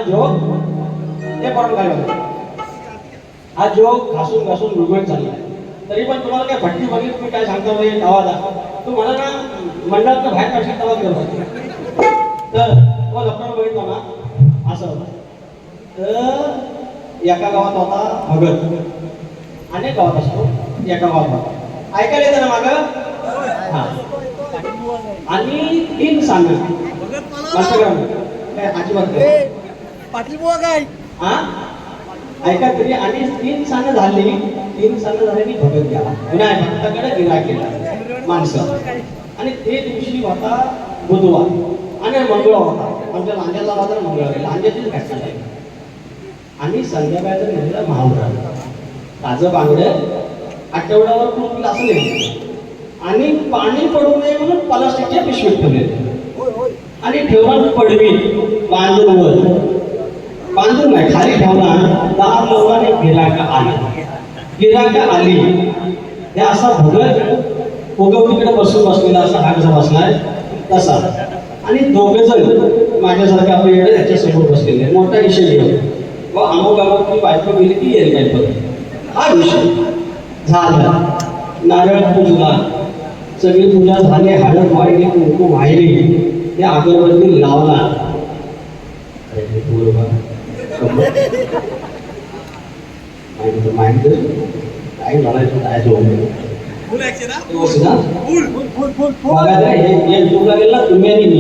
जोग ते पण काय होतं हा जोग घासून घासून गुळगुळीत चालला तरी पण तुम्हाला काय भट्टी बघितली तुम्ही काय सांगता म्हणजे आवाज तू मला ना मंडळात बाहेर काढशील आवाज करतो तर तो लपडा बघितला ना असं होतं तर एका गावात होता भगत अनेक गावात असतो एका गावात होता ऐकायला येतं ना मागं हा आणि 3 सांगत काय अजिबात पाटील बुवा काय हा ऐका तरी आणि 3 सानं झाली 3 सानं झाली भगत गेला नाही भक्ताकडे गिराक गेला माणसं आणि ते दिवशी होता बुधवार आणि मंगळवार होता आमच्या लांज्याला बाजार मंगळवार लांज्याचीच घटना झाली आणि संध्याकाळचं नेलेलं महावरा ताजं बांगडं आठवड्यावर कुठलं असं नाही आणि पाणी पडू नये म्हणून प्लास्टिकच्या पिशवीत ठेवले आणि ठेवला पडवी बांधून वर बांधून नाही खाली ठेवला दार लोकांनी गिराक आली हे असा भगत उगवतीकडे बसलेला असा हा कसा बसलाय तसा आणि दोघे जण माझ्यासारखे आपले येडे त्याच्यासमोर बसलेले मोठा विषय घेऊन व अमुक अमुक बायको गेली की येईल काय परत हा विषय झाला नारळ पूजला सगळी पूजा झाली हळद वाहिली कुंकू वाहिली त्या अगरबत्ती लावला काय म्हणायचं काय युट्यूबला गेला तुम्ही आणि मी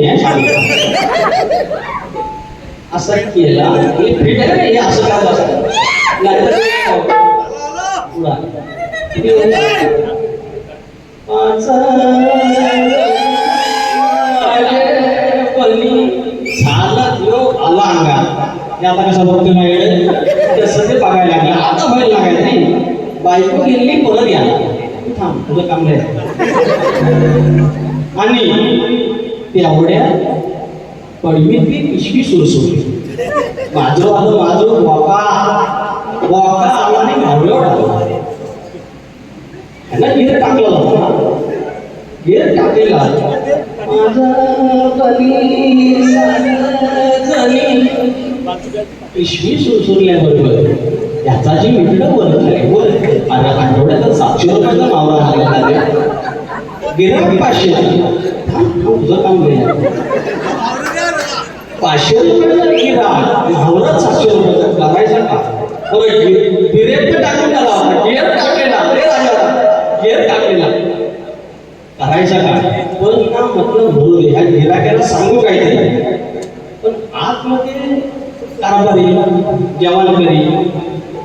असं केला फिट आहे ना हे असं काय असतं झाला योग आला अंगात हे आता कसं बघतो माझ्याकडे तसं ते बघायला लागलं आता व्हायला लागायला नाही बायको गेली परत या थांब तुझं काम नाही आणि तेवढ्या पडवी ती पिशवी सुरसुरली माझं आलं माझं वाका आला आणि घावलं ह्याला गिर टाकला होता गिर टाकलेला पिशवी सुरसुरल्याबरोबर याचा जी मित्र वर झाले वर आणि आठवड्यात 700 रुपयाचा मावरा आलेला गिराक 500 तुझं काम नाही 500 रुपयाचा गिराक मावरा 700 रुपयाचा करायचा का गिरेट टाकून त्याला होता गिअर टाकलेला गिअर टाकलेला करायचा का पण ना मतलब म्हणू दे ह्या गिराक्याला सांगू काहीतरी पण आतमध्ये कारभारी जेवण करी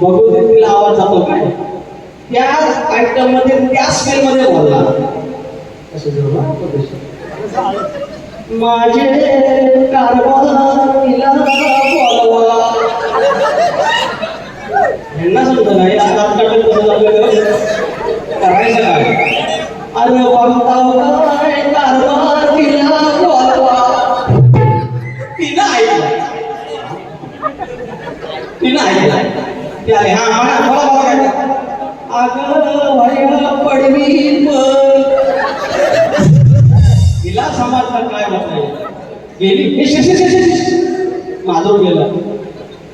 बघू दे तिला आवाज जातो काय त्या आयटम मध्ये त्या स्केल मध्ये बोलला माझे कारभारीला बोलवा यांना समजा नाही आत काढून कसं झालं करायचं काय अरे बघता काय कारभारीला बोलवा तिला ऐकलं त्याने हा म्हणा बोला काय अगं व्हायला पडवी तिला समाजला काय होत गेली माझं गेलं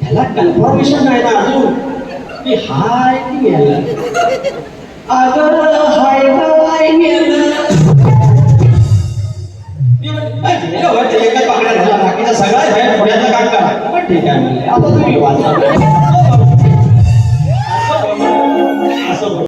त्याला कन्फर्मेशन नाही ना अजून की हाय की गेला अगं हाय काय गेलं एका पाकड्या झाला बाकीचा सगळा बाहेर पुण्याचं काम करा पण ठीक आहे आता तुम्ही वाचा